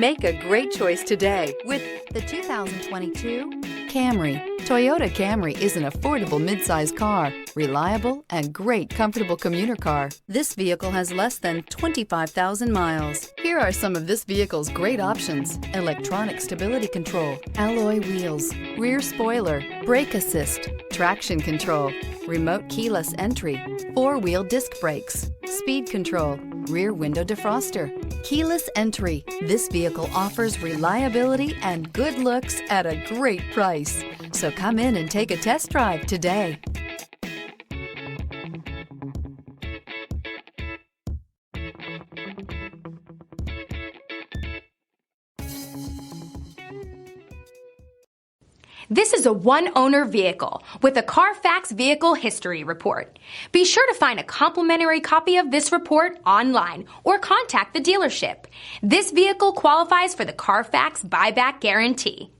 Make a great choice today with the 2022 Camry. Toyota Camry is an affordable midsize car, reliable and great comfortable commuter car. This vehicle has less than 25,000 miles. Here are some of this vehicle's great options: electronic stability control, alloy wheels, rear spoiler, brake assist, traction control, remote keyless entry, four-wheel disc brakes, speed control, rear window defroster, keyless entry. This vehicle offers reliability and good looks at a great price. So come in and take a test drive today. This is a one-owner vehicle with a Carfax Vehicle History Report. Be sure to find a complimentary copy of this report online or contact the dealership. This vehicle qualifies for the Carfax Buyback Guarantee.